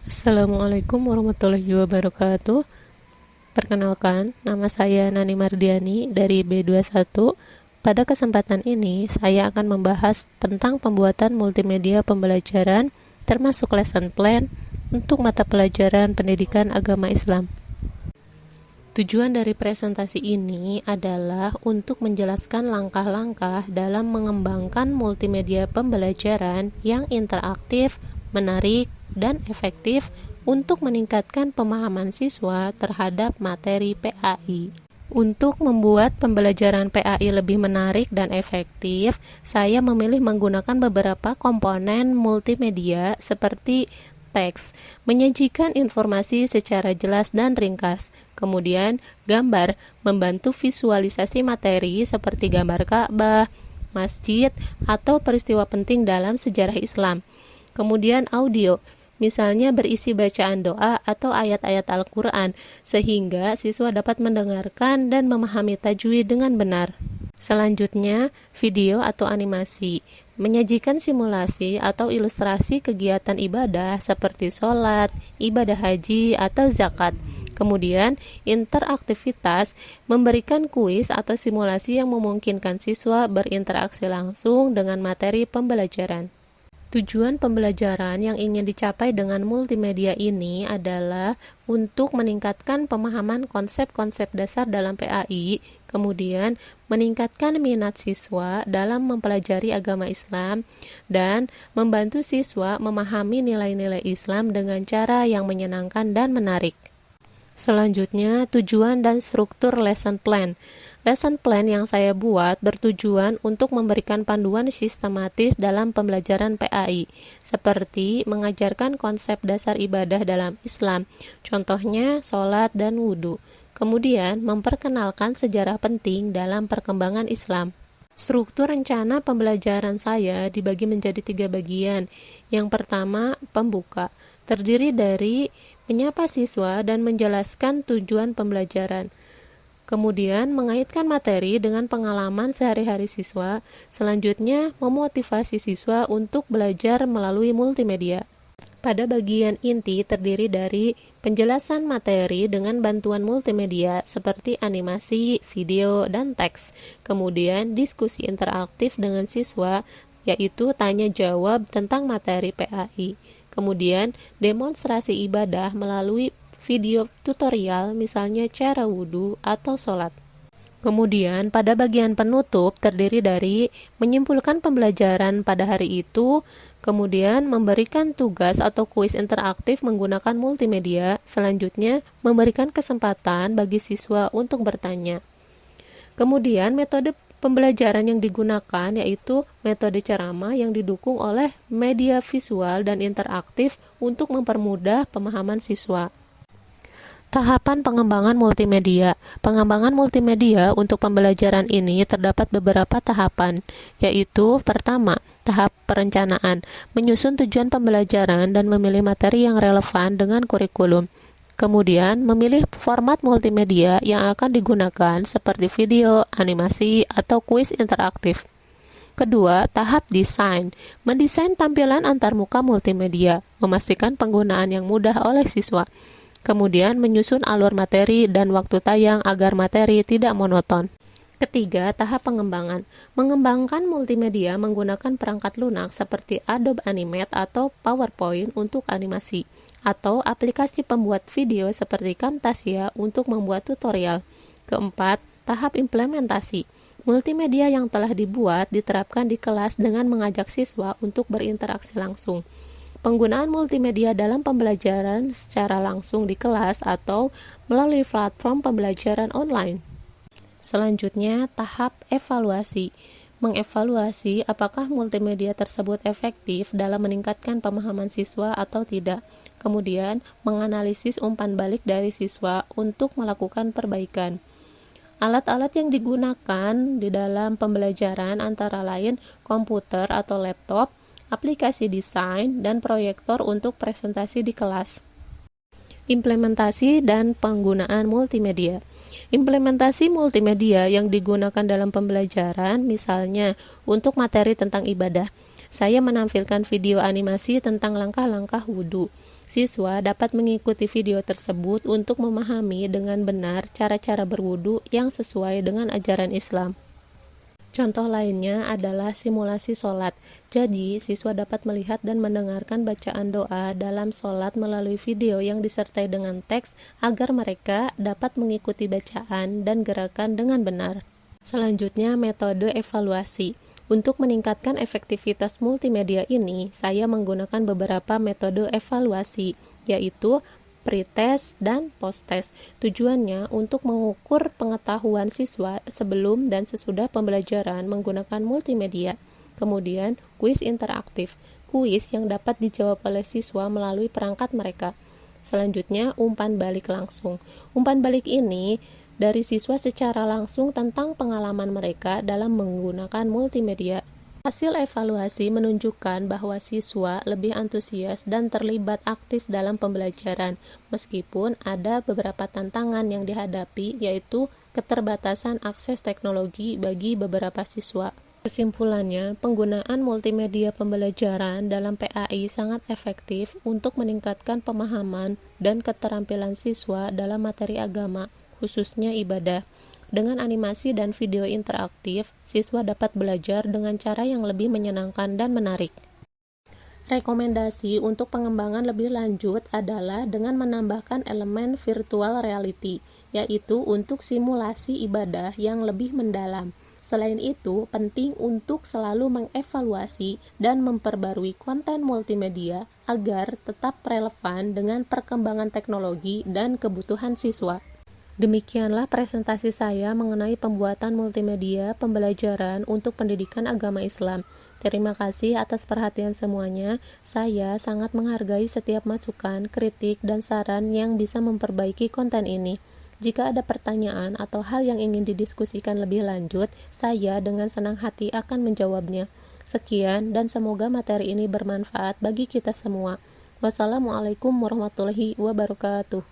Assalamualaikum warahmatullahi wabarakatuh. Perkenalkan, nama saya Nani Mardiani dari B21. Pada kesempatan ini, saya akan membahas tentang pembuatan multimedia pembelajaran termasuk lesson plan untuk mata pelajaran pendidikan agama Islam. Tujuan dari presentasi ini adalah untuk menjelaskan langkah-langkah dalam mengembangkan multimedia pembelajaran yang interaktif, menarik, dan efektif untuk meningkatkan pemahaman siswa terhadap materi PAI. Untuk membuat pembelajaran PAI lebih menarik dan efektif, saya memilih menggunakan beberapa komponen multimedia seperti teks, menyajikan informasi secara jelas dan ringkas. Kemudian, gambar, membantu visualisasi materi seperti gambar Ka'bah, masjid, atau peristiwa penting dalam sejarah Islam. Kemudian audio, misalnya berisi bacaan doa atau ayat-ayat Al-Quran, sehingga siswa dapat mendengarkan dan memahami tajwid dengan benar. Selanjutnya, video atau animasi, menyajikan simulasi atau ilustrasi kegiatan ibadah seperti sholat, ibadah haji, atau zakat. Kemudian, interaktivitas, memberikan kuis atau simulasi yang memungkinkan siswa berinteraksi langsung dengan materi pembelajaran. Tujuan pembelajaran yang ingin dicapai dengan multimedia ini adalah untuk meningkatkan pemahaman konsep-konsep dasar dalam PAI, kemudian meningkatkan minat siswa dalam mempelajari agama Islam, dan membantu siswa memahami nilai-nilai Islam dengan cara yang menyenangkan dan menarik. Selanjutnya, tujuan dan struktur lesson plan. Lesson plan yang saya buat bertujuan untuk memberikan panduan sistematis dalam pembelajaran PAI, seperti mengajarkan konsep dasar ibadah dalam Islam, contohnya sholat dan wudhu. Kemudian, memperkenalkan sejarah penting dalam perkembangan Islam. Struktur rencana pembelajaran saya dibagi menjadi 3 bagian. Yang pertama, pembuka, terdiri dari menyapa siswa dan menjelaskan tujuan pembelajaran. Kemudian, mengaitkan materi dengan pengalaman sehari-hari siswa. Selanjutnya, memotivasi siswa untuk belajar melalui multimedia. Pada bagian inti terdiri dari penjelasan materi dengan bantuan multimedia seperti animasi, video, dan teks. Kemudian, diskusi interaktif dengan siswa, yaitu tanya jawab tentang materi PAI. Kemudian, demonstrasi ibadah melalui video tutorial, misalnya cara wudhu atau sholat. Kemudian, pada bagian penutup terdiri dari menyimpulkan pembelajaran pada hari itu, kemudian memberikan tugas atau kuis interaktif menggunakan multimedia, selanjutnya memberikan kesempatan bagi siswa untuk bertanya. Kemudian, metode pembelajaran yang digunakan yaitu metode ceramah yang didukung oleh media visual dan interaktif untuk mempermudah pemahaman siswa. Tahapan pengembangan multimedia. Pengembangan multimedia untuk pembelajaran ini terdapat beberapa tahapan, yaitu pertama, tahap perencanaan, menyusun tujuan pembelajaran dan memilih materi yang relevan dengan kurikulum. Kemudian, memilih format multimedia yang akan digunakan seperti video, animasi, atau kuis interaktif. Kedua, tahap desain, mendesain tampilan antarmuka multimedia, memastikan penggunaan yang mudah oleh siswa. Kemudian, menyusun alur materi dan waktu tayang agar materi tidak monoton. Ketiga, tahap pengembangan, mengembangkan multimedia menggunakan perangkat lunak seperti Adobe Animate atau PowerPoint untuk animasi, atau aplikasi pembuat video seperti Camtasia untuk membuat tutorial. Keempat, tahap implementasi. Multimedia yang telah dibuat diterapkan di kelas dengan mengajak siswa untuk berinteraksi langsung. Penggunaan multimedia dalam pembelajaran secara langsung di kelas atau melalui platform pembelajaran online. Selanjutnya, tahap evaluasi. Mengevaluasi apakah multimedia tersebut efektif dalam meningkatkan pemahaman siswa atau tidak. Kemudian, menganalisis umpan balik dari siswa untuk melakukan perbaikan. Alat-alat yang digunakan di dalam pembelajaran antara lain komputer atau laptop, aplikasi desain, dan proyektor untuk presentasi di kelas. Implementasi dan penggunaan multimedia. Implementasi multimedia yang digunakan dalam pembelajaran, misalnya untuk materi tentang ibadah, saya menampilkan video animasi tentang langkah-langkah wudhu. Siswa dapat mengikuti video tersebut untuk memahami dengan benar cara-cara berwudu yang sesuai dengan ajaran Islam. Contoh lainnya adalah simulasi sholat. Jadi, siswa dapat melihat dan mendengarkan bacaan doa dalam sholat melalui video yang disertai dengan teks agar mereka dapat mengikuti bacaan dan gerakan dengan benar. Selanjutnya, metode evaluasi. Untuk meningkatkan efektivitas multimedia ini, saya menggunakan beberapa metode evaluasi, yaitu pretest dan posttest. Tujuannya untuk mengukur pengetahuan siswa sebelum dan sesudah pembelajaran menggunakan multimedia. Kemudian, kuis interaktif. Kuis yang dapat dijawab oleh siswa melalui perangkat mereka. Selanjutnya, umpan balik langsung. Umpan balik ini dari siswa secara langsung tentang pengalaman mereka dalam menggunakan multimedia. Hasil evaluasi menunjukkan bahwa siswa lebih antusias dan terlibat aktif dalam pembelajaran, meskipun ada beberapa tantangan yang dihadapi, yaitu keterbatasan akses teknologi bagi beberapa siswa. Kesimpulannya, penggunaan multimedia pembelajaran dalam PAI sangat efektif untuk meningkatkan pemahaman dan keterampilan siswa dalam materi agama, khususnya ibadah. Dengan animasi dan video interaktif, siswa dapat belajar dengan cara yang lebih menyenangkan dan menarik. Rekomendasi untuk pengembangan lebih lanjut adalah dengan menambahkan elemen virtual reality, yaitu untuk simulasi ibadah yang lebih mendalam. Selain itu, penting untuk selalu mengevaluasi dan memperbarui konten multimedia agar tetap relevan dengan perkembangan teknologi dan kebutuhan siswa. Demikianlah presentasi saya mengenai pembuatan multimedia pembelajaran untuk pendidikan agama Islam. Terima kasih atas perhatian semuanya. Saya sangat menghargai setiap masukan, kritik, dan saran yang bisa memperbaiki konten ini. Jika ada pertanyaan atau hal yang ingin didiskusikan lebih lanjut, saya dengan senang hati akan menjawabnya. Sekian, dan semoga materi ini bermanfaat bagi kita semua. Wassalamualaikum warahmatullahi wabarakatuh.